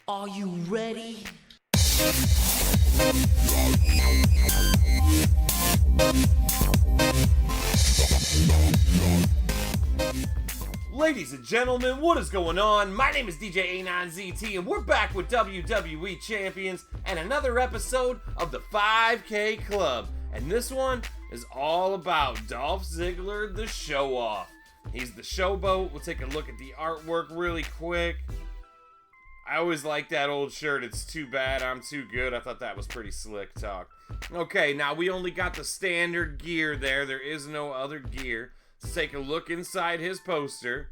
Are you ready? Ladies and gentlemen, what is going on? My name is DJ djanonzt, and we're back with WWE Champions and another episode of the 5K Club. And this one is all about Dolph Ziggler, the Showoff. He's the showboat. We'll take a look at the artwork really quick. I always like that old shirt. It's too bad I'm too good. I thought that was pretty slick talk. Okay, now we only got the standard gear there. There is no other gear. Let's take a look inside his poster.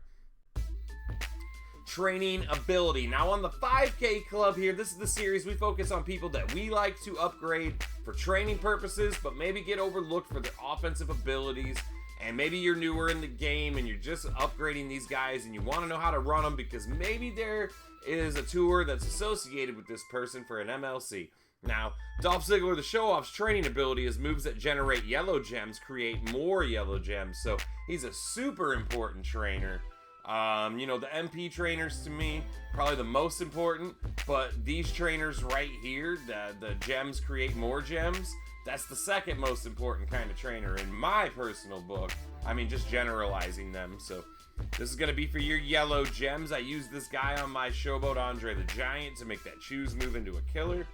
Training ability. Now on the 5K Club here, this is the series we focus on people that we like to upgrade for training purposes, but maybe get overlooked for their offensive abilities. And maybe you're newer in the game and you're just upgrading these guys and you want to know how to run them because maybe there is a tour that's associated with this person for an MLC. Now, Dolph Ziggler, the Showoff's training ability is moves that generate yellow gems create more yellow gems. So he's a super important trainer. You know, the MP trainers to me, probably the most important, but these trainers right here, the gems create more gems, that's the second most important kind of trainer in my personal book. I mean, just generalizing them. So this is going to be for your yellow gems. I use this guy on my showboat, Andre the Giant, to make that choose move into a killer.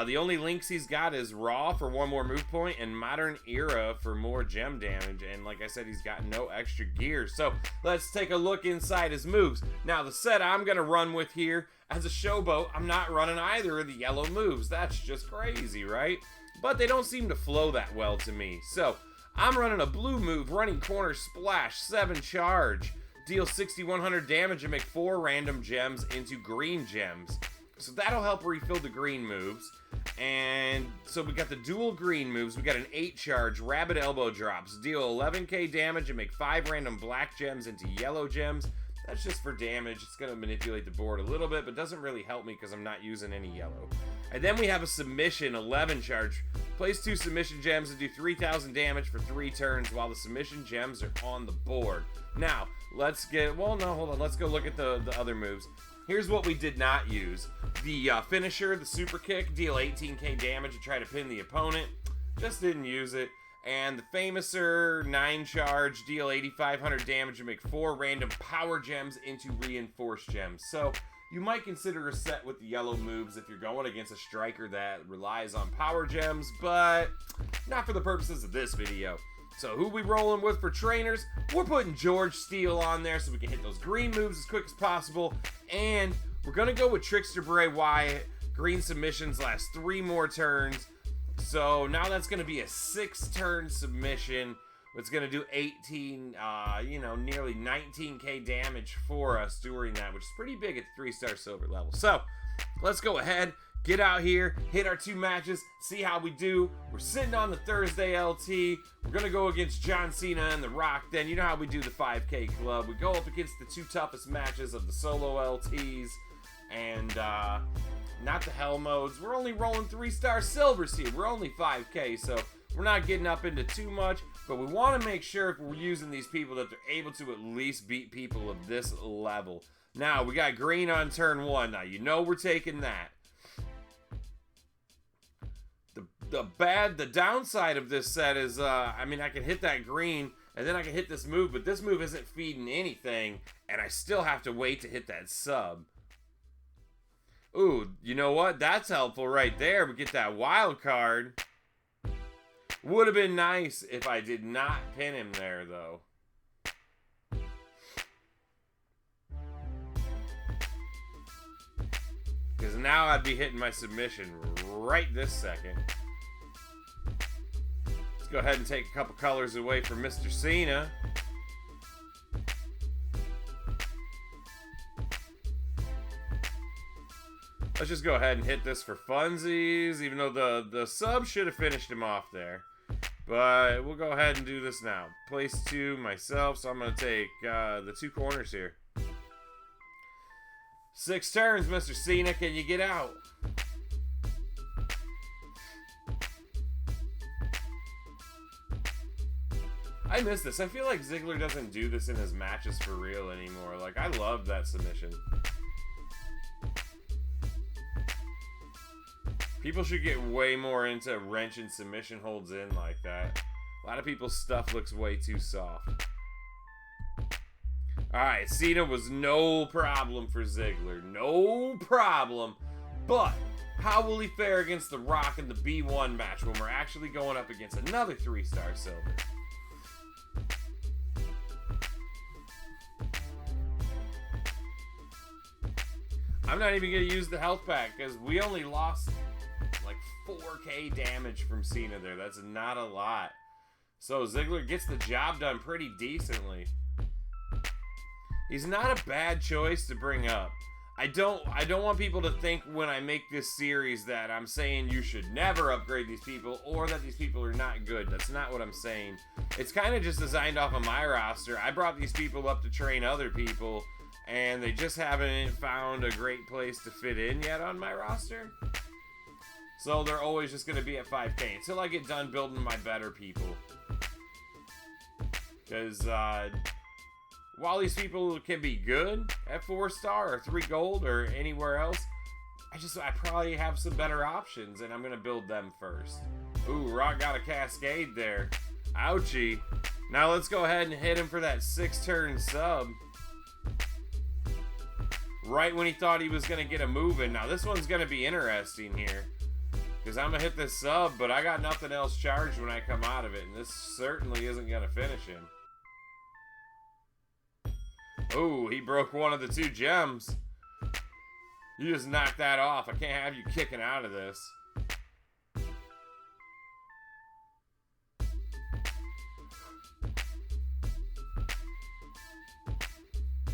The only links he's got is Raw for one more move point and Modern Era for more gem damage. And like I said, he's got no extra gear. So let's take a look inside his moves. Now the set I'm going to run with here as a showboat, I'm not running either of the yellow moves. That's just crazy, right? But they don't seem to flow that well to me. So I'm running a blue move, running corner splash, 7 charge. Deal 6,100 damage and make 4 random gems into green gems. So that'll help refill the green moves. And so we got the dual green moves. We got an 8 charge, Rabbit Elbow drops. Deal 11k damage and make 5 random black gems into yellow gems. That's just for damage. It's going to manipulate the board a little bit, but doesn't really help me because I'm not using any yellow. And then we have a submission, 11 charge. Place 2 submission gems and do 3,000 damage for 3 turns while the submission gems are on the board. Now, let's get, well, no, hold on. Let's go look at the other moves. Here's what we did not use. The finisher, the super kick, deal 18k damage and try to pin the opponent. Just didn't use it. And the famouser, 9 charge, deal 8,500 damage and make 4 random power gems into reinforced gems. So you might consider a set with the yellow moves if you're going against a striker that relies on power gems, but not for the purposes of this video. So who we rolling with for trainers? We're putting George Steele on there so we can hit those green moves as quick as possible. And we're going to go with Trickster Bray Wyatt. Green submissions last 3 more turns. So now that's going to be a 6-turn submission. It's going to do 18, nearly 19k damage for us during that, which is pretty big at the 3-star silver level. So let's go ahead, get out here, hit our 2 matches, see how we do. We're sitting on the Thursday LT. We're going to go against John Cena and The Rock. Then you know how we do the 5K Club. We go up against the 2 toughest matches of the solo LTs. And not the hell modes. We're only rolling 3-star silvers here. We're only 5K, so we're not getting up into too much. But we want to make sure if we're using these people that they're able to at least beat people of this level. Now, we got green on turn 1. Now, you know we're taking that. The downside of this set is, I can hit that green, and then I can hit this move, but this move isn't feeding anything, and I still have to wait to hit that sub. Ooh, you know what? That's helpful right there. We get that wild card. Would have been nice if I did not pin him there, though. Because now I'd be hitting my submission right this second. Let's go ahead and take a couple colors away from Mr. Cena. Let's just go ahead and hit this for funsies, even though the sub should have finished him off there. But we'll go ahead and do this now. Place 2 myself, so I'm going to take the 2 corners here. 6 turns, Mr. Cena. Can you get out? I miss this. I feel like Ziggler doesn't do this in his matches for real anymore. Like, I love that submission. People should get way more into wrench and submission holds in like that. A lot of people's stuff looks way too soft. Alright, Cena was no problem for Ziggler. No problem. But how will he fare against The Rock in the B1 match when we're actually going up against another 3-star silver? I'm not even going to use the health pack because we only lost like 4k damage from Cena there. That's not a lot. So Ziggler gets the job done pretty decently. He's not a bad choice to bring up. I don't want people to think when I make this series that I'm saying you should never upgrade these people or that these people are not good. That's not what I'm saying. It's kind of just designed off of my roster. I brought these people up to train other people, and they just haven't found a great place to fit in yet on my roster. So they're always just going to be at 5k until I get done building my better people. Because while these people can be good at 4-star or 3 gold or anywhere else, I probably have some better options, and I'm going to build them first. Ooh, Rock got a cascade there. Ouchie. Now let's go ahead and hit him for that 6-turn sub. Right when he thought he was going to get a move in. Now this one's going to be interesting here, because I'm going to hit this sub, but I got nothing else charged when I come out of it, and this certainly isn't going to finish him. Oh, he broke one of the 2 gems. You just knocked that off. I can't have you kicking out of this.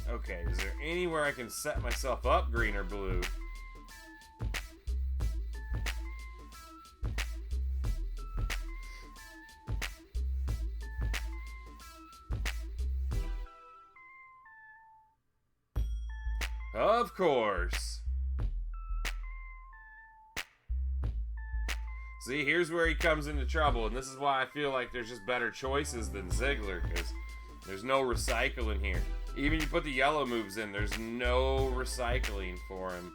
Okay, is there anywhere I can set myself up, green or blue? Of course. See, here's where he comes into trouble, and this is why I feel like there's just better choices than Ziggler, because there's no recycling here. Even you put the yellow moves in, there's no recycling for him.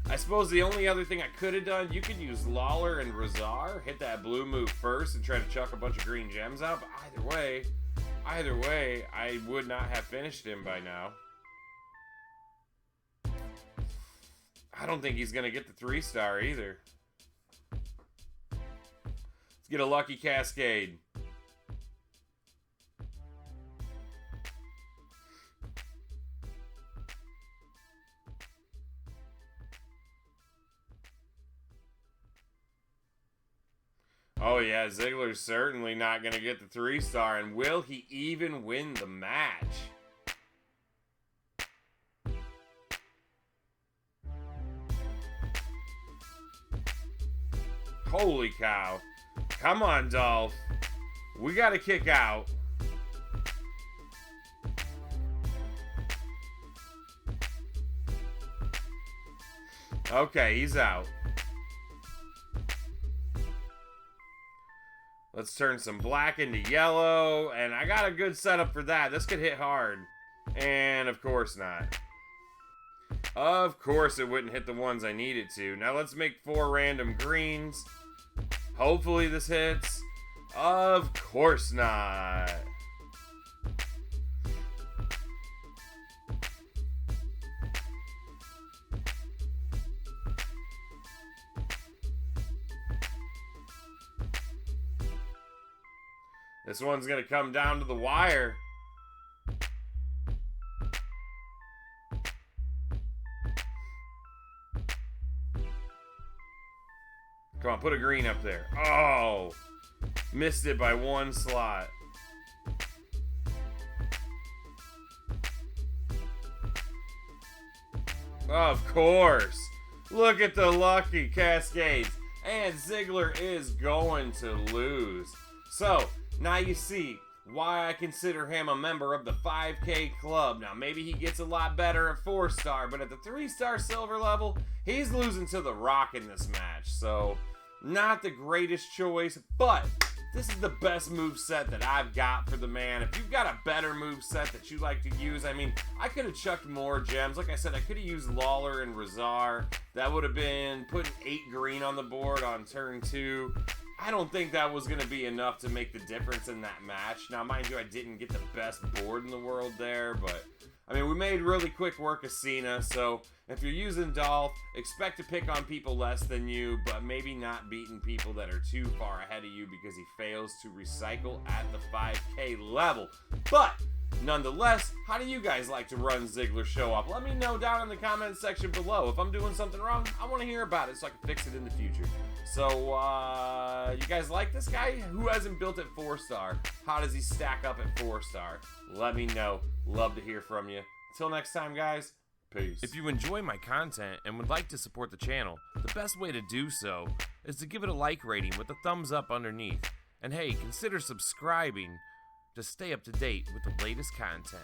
I suppose the only other thing I could have done, you could use Lawler and Razar, hit that blue move first and try to chuck a bunch of green gems out, but either way, I would not have finished him by now. I don't think he's going to get the 3-star either. Let's get a lucky cascade. Oh yeah, Ziggler's certainly not going to get the 3-star, and will he even win the match? Holy cow. Come on, Dolph. We got to kick out. Okay, he's out. Let's turn some black into yellow, and I got a good setup for that. This could hit hard. And of course not. Of course it wouldn't hit the ones I need it to. Now let's make 4 random greens. Hopefully this hits. Of course not. This one's going to come down to the wire. Come on, put a green up there. Oh! Missed it by 1 slot. Of course. Look at the lucky cascades. And Ziggler is going to lose. So, now you see why I consider him a member of the 5K club. Now, maybe he gets a lot better at 4-star, but at the 3-star silver level, he's losing to The Rock in this match. So, not the greatest choice, but this is the best moveset that I've got for the man. If you've got a better moveset that you like to use, I mean, I could have chucked more gems. Like I said, I could have used Lawler and Razar. That would have been putting 8 green on the board on turn 2. I don't think that was going to be enough to make the difference in that match. Now, mind you, I didn't get the best board in the world there, but I mean, we made really quick work of Cena, so if you're using Dolph, expect to pick on people less than you, but maybe not beating people that are too far ahead of you because he fails to recycle at the 5K level. But nonetheless, how do you guys like to run Ziggler Showoff? Let me know down in the comments section below. If I'm doing something wrong, I want to hear about it so I can fix it in the future. So, you guys like this guy? Who hasn't built at 4-star? How does he stack up at 4-star? Let me know. Love to hear from you. Until next time, guys, peace. If you enjoy my content and would like to support the channel, the best way to do so is to give it a like rating with a thumbs up underneath. And hey, consider subscribing to stay up to date with the latest content.